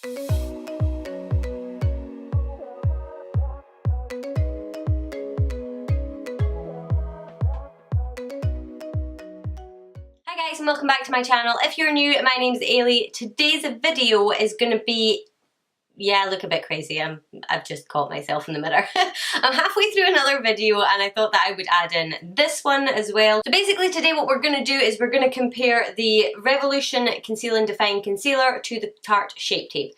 Hi guys and welcome back to my channel. If you're new, my name's Ailey. Today's video is going to be, yeah, I look a bit crazy. I've just caught myself in the mirror. I'm halfway through another video and I thought that I would add in this one as well. So basically today what we're going to do is we're going to compare the Revolution Conceal and Define Concealer to the Tarte Shape Tape.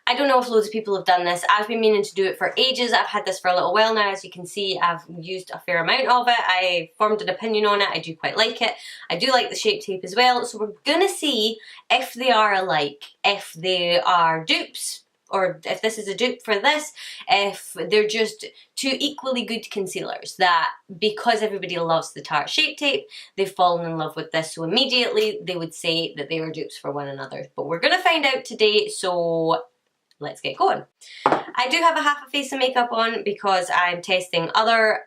I don't know if loads of people have done this. I've been meaning to do it for ages. I've had this for a little while now. As you can see, I've used a fair amount of it. I formed an opinion on it. I do quite like it. I do like the Shape Tape as well. So we're gonna see if they are alike, if they are dupes, or if this is a dupe for this, if they're just two equally good concealers that because everybody loves the Tarte Shape Tape, they've fallen in love with this, so immediately they would say that they are dupes for one another. But we're gonna find out today, so let's get going. I do have a half a face of makeup on because I'm testing other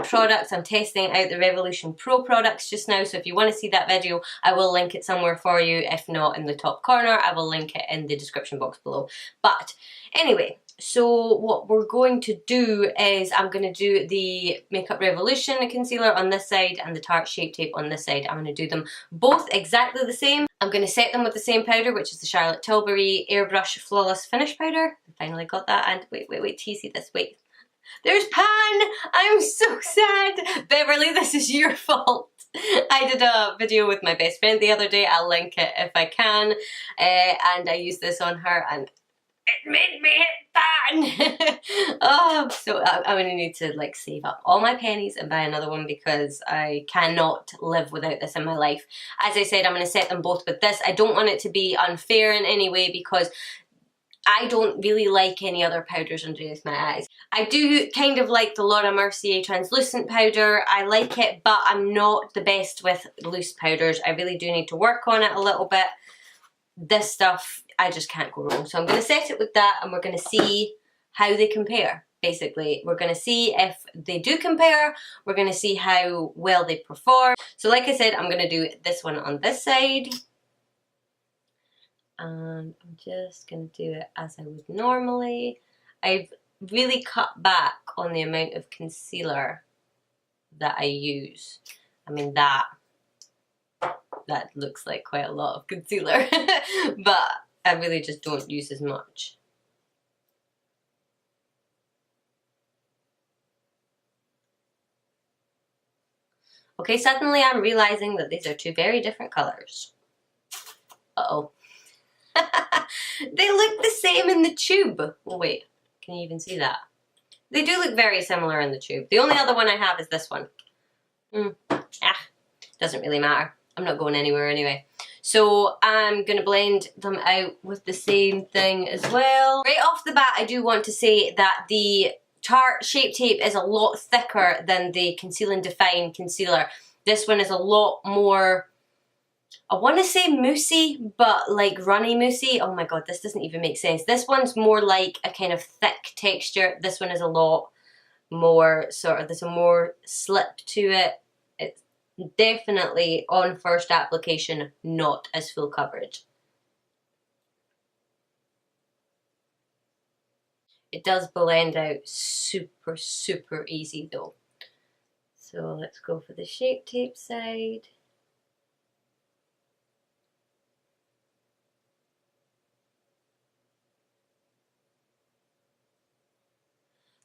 products. I'm testing out the Revolution Pro products just now, so if you want to see that video, I will link it somewhere for you. If not in the top corner, I will link it in the description box below. But anyway, so what we're going to do is I'm going to do the Makeup Revolution concealer on this side and the Tarte Shape Tape on this side. I'm going to do them both exactly the same. I'm going to set them with the same powder, which is the Charlotte Tilbury Airbrush Flawless Finish Powder. I finally got that, and wait, till you see this, wait. There's Pan! I'm so sad! Beverly, this is your fault. I did a video with my best friend the other day. I'll link it if I can. And I used this on her and it made me hit Pan! Oh, so I'm going to need to like save up all my pennies and buy another one because I cannot live without this in my life. As I said, I'm going to set them both with this. I don't want it to be unfair in any way because I don't really like any other powders underneath my eyes. I do kind of like the Laura Mercier translucent powder. I like it, but I'm not the best with loose powders. I really do need to work on it a little bit. This stuff, I just can't go wrong. So I'm going to set it with that and we're going to see how they compare. Basically, we're going to see if they do compare. We're going to see how well they perform. So like I said, I'm going to do this one on this side. And I'm just going to do it as I would normally. I've really cut back on the amount of concealer that I use. I mean that looks like quite a lot of concealer, but I really just don't use as much. Okay, suddenly I'm realizing that these are two very different colors. Uh-oh. They look the same in the tube. Oh wait, can you even see that? They do look very similar in the tube. The only other one I have is this one. Doesn't really matter. I'm not going anywhere anyway. So I'm going to blend them out with the same thing as well. Right off the bat, I do want to say that the Tarte Shape Tape is a lot thicker than the Conceal and Define concealer. This one is a lot more, I want to say moussey, but like runny moussey. Oh my god, this doesn't even make sense. This one's more like a kind of thick texture. This one is a lot more sort of, there's a more slip to it. It's definitely on first application not as full coverage. It does blend out super, super easy though. So let's go for the Shape Tape side.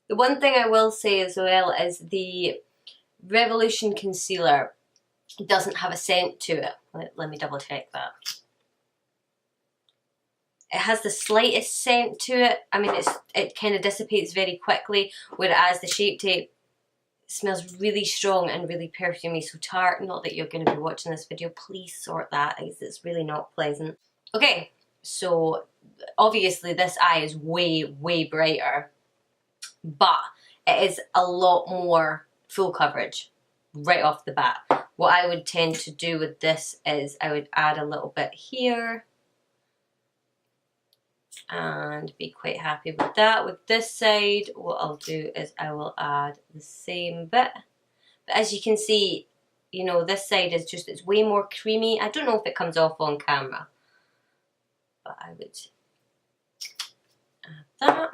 The one thing I will say as well is the Revolution Concealer doesn't have a scent to it. Let me double check that. It has the slightest scent to it. I mean, it kind of dissipates very quickly, whereas the Shape Tape smells really strong and really perfumey. So Tarte, not that you're going to be watching this video, please sort that. It's really not pleasant. Okay, so obviously this eye is way, way brighter, but it is a lot more full coverage right off the bat. What I would tend to do with this is I would add a little bit here and be quite happy with that. With this side, what I'll do is I will add the same bit. But as you can see, you know, this side is just, it's way more creamy. I don't know if it comes off on camera, but I would that.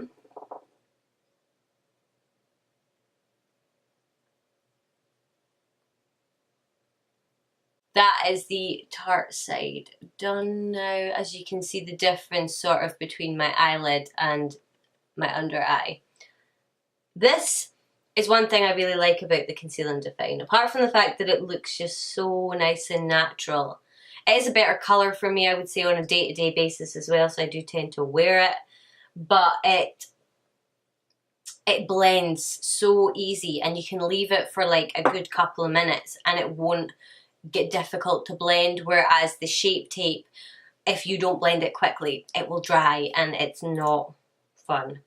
That is the Tarte side done now. As you can see the difference sort of between my eyelid and my under eye. This is one thing I really like about the Conceal and Define, apart from the fact that it looks just so nice and natural. It is a better colour for me, I would say, on a day-to-day basis as well, so I do tend to wear it. But it blends so easy, and you can leave it for like a good couple of minutes and it won't get difficult to blend, whereas the Shape Tape, if you don't blend it quickly, it will dry and it's not fun.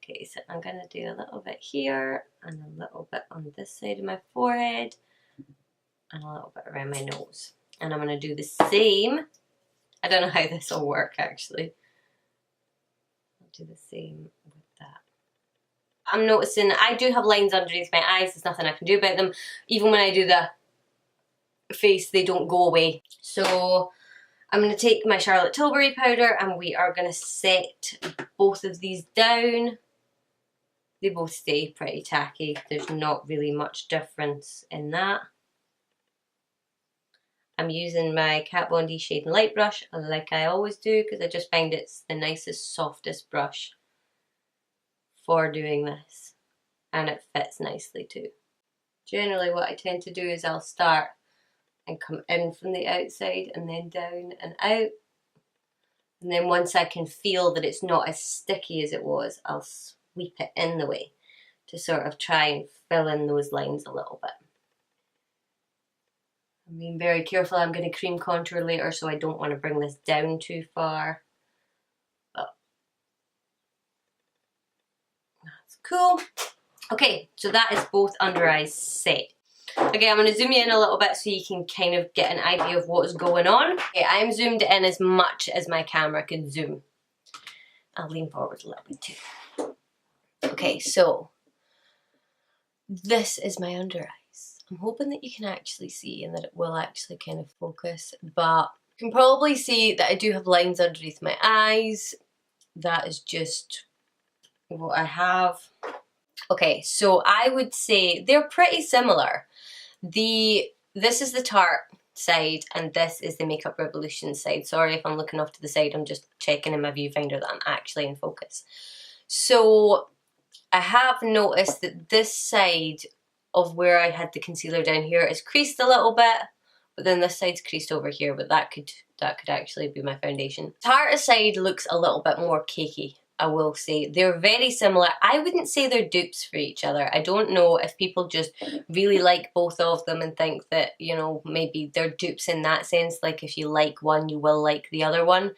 Okay, so I'm going to do a little bit here and a little bit on this side of my forehead and a little bit around my nose. And I'm going to do the same. I don't know how this will work actually. I'll do the same with that. I'm noticing I do have lines underneath my eyes. There's nothing I can do about them. Even when I do the face, they don't go away. So I'm going to take my Charlotte Tilbury powder and we are going to set both of these down. They both stay pretty tacky. There's not really much difference in that. I'm using my Kat Von D Shade and Light brush like I always do, because I just find it's the nicest, softest brush for doing this. And it fits nicely too. Generally what I tend to do is I'll start and come in from the outside and then down and out. And then once I can feel that it's not as sticky as it was, I'll sweep it in the way to sort of try and fill in those lines a little bit. I'm being very careful. I'm going to cream contour later, so I don't want to bring this down too far. But that's cool. Okay, so that is both under eyes set. Okay, I'm going to zoom you in a little bit so you can kind of get an idea of what's going on. Okay, I'm zoomed in as much as my camera can zoom. I'll lean forward a little bit too. Okay, so this is my under eyes. I'm hoping that you can actually see and that it will actually kind of focus, but you can probably see that I do have lines underneath my eyes. That is just what I have. Okay, so I would say they're pretty similar. This is the Tarte side and this is the Makeup Revolution side. Sorry if I'm looking off to the side, I'm just checking in my viewfinder that I'm actually in focus. So I have noticed that this side of where I had the concealer down here is creased a little bit, but then this side's creased over here, but that could actually be my foundation. Tarte side looks a little bit more cakey, I will say. They're very similar. I wouldn't say they're dupes for each other. I don't know if people just really like both of them and think that, you know, maybe they're dupes in that sense. Like if you like one, you will like the other one.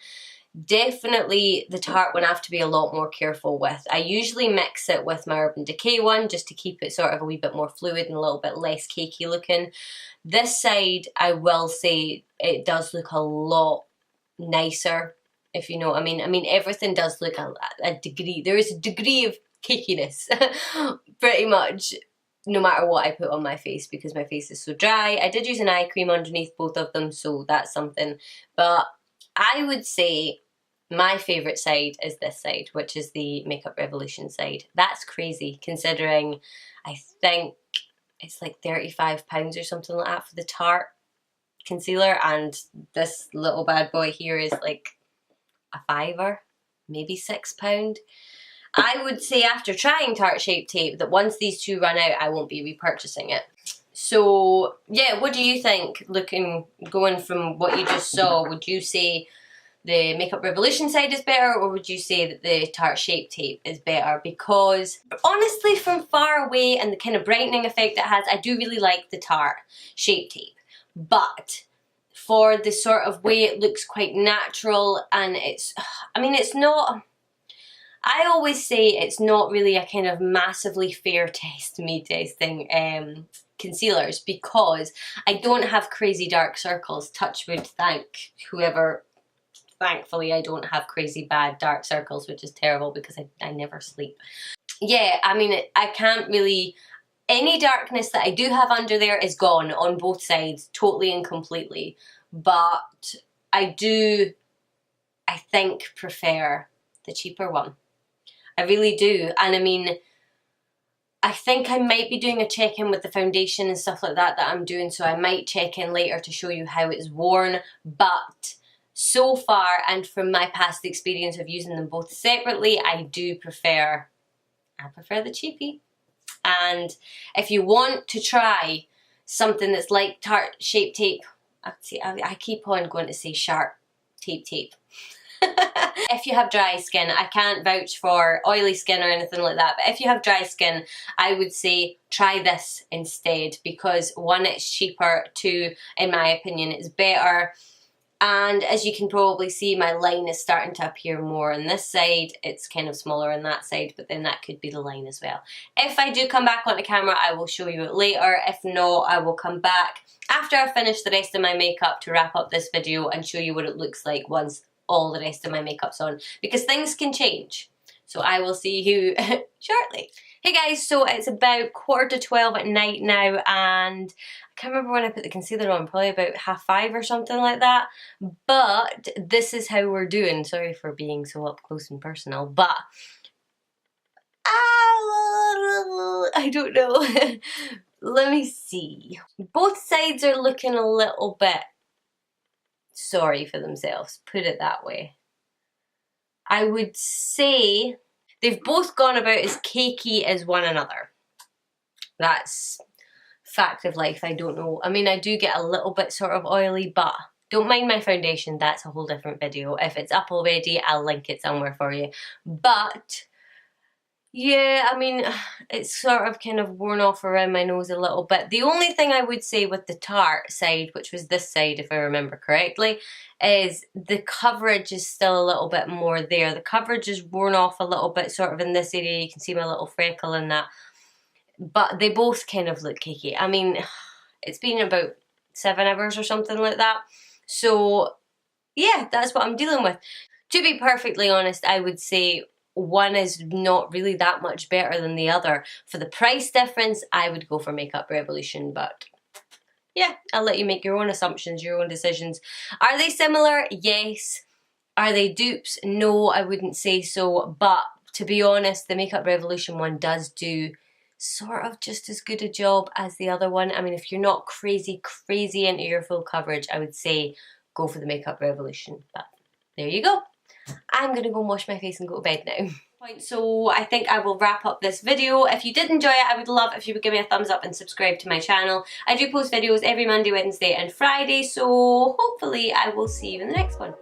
Definitely the Tarte one I have to be a lot more careful with. I usually mix it with my Urban Decay one just to keep it sort of a wee bit more fluid and a little bit less cakey looking. This side, I will say, it does look a lot nicer, if you know what I mean. I mean, everything does look a degree, there is a degree of cakiness pretty much no matter what I put on my face, because my face is so dry. I did use an eye cream underneath both of them, so that's something. But I would say my favourite side is this side, which is the Makeup Revolution side. That's crazy considering I think it's like £35 or something like that for the Tarte concealer, and this little bad boy here is like a £5, maybe £6. I would say after trying Tarte Shape Tape that once these two run out I won't be repurchasing it. So yeah, what do you think, going from what you just saw? Would you say the Makeup Revolution side is better, or would you say that the Tarte Shape Tape is better? Because honestly, from far away and the kind of brightening effect it has, I do really like the Tarte Shape Tape. But for the sort of way it looks quite natural, and it's, I mean, it's not, I always say it's not really a kind of massively fair test me testing concealers, because I don't have crazy dark circles. Touch wood, thank whoever. Thankfully, I don't have crazy bad dark circles, which is terrible because I never sleep. Yeah, I mean, I can't really, any darkness that I do have under there is gone on both sides, totally and completely. But I do, I think, prefer the cheaper one. I really do. And I mean, I think I might be doing a check-in with the foundation and stuff like that I'm doing, so I might check in later to show you how it's worn. But so far, and from my past experience of using them both separately, I prefer the cheapie. And if you want to try something that's like Tarte Shape Tape, I keep on going to say Sharp Tape. If you have dry skin, I can't vouch for oily skin or anything like that, but if you have dry skin, I would say try this instead, because one, it's cheaper, two, in my opinion, it's better. And as you can probably see, my line is starting to appear more on this side. It's kind of smaller on that side, but then that could be the line as well. If I do come back onto camera, I will show you it later. If not, I will come back after I finish the rest of my makeup to wrap up this video and show you what it looks like once all the rest of my makeup's on, because things can change. So I will see you shortly. Hey guys, so it's about 11:45 at night now, and I can't remember when I put the concealer on, probably about 5:30 or something like that. But this is how we're doing. Sorry for being so up close and personal, but I don't know. Let me see. Both sides are looking a little bit sorry for themselves, put it that way. I would say they've both gone about as cakey as one another. That's fact of life. I don't know. I mean, I do get a little bit sort of oily, but don't mind my foundation. That's a whole different video. If it's up already, I'll link it somewhere for you. But yeah, I mean, it's sort of kind of worn off around my nose a little bit. The only thing I would say with the Tarte side, which was this side if I remember correctly, is the coverage is still a little bit more there. The coverage is worn off a little bit sort of in this area. You can see my little freckle in that. But they both kind of look cakey. I mean, it's been about 7 hours or something like that. So yeah, that's what I'm dealing with. To be perfectly honest, I would say one is not really that much better than the other. For the price difference, I would go for Makeup Revolution, but yeah, I'll let you make your own assumptions, your own decisions. Are they similar? Yes. Are they dupes? No, I wouldn't say so, but to be honest, the Makeup Revolution one does do sort of just as good a job as the other one. I mean, if you're not crazy into your full coverage, I would say go for the Makeup Revolution, but there you go. I'm gonna go wash my face and go to bed now. So I think I will wrap up this video. If you did enjoy it, I would love if you would give me a thumbs up and subscribe to my channel. I do post videos every Monday, Wednesday and Friday, so hopefully I will see you in the next one.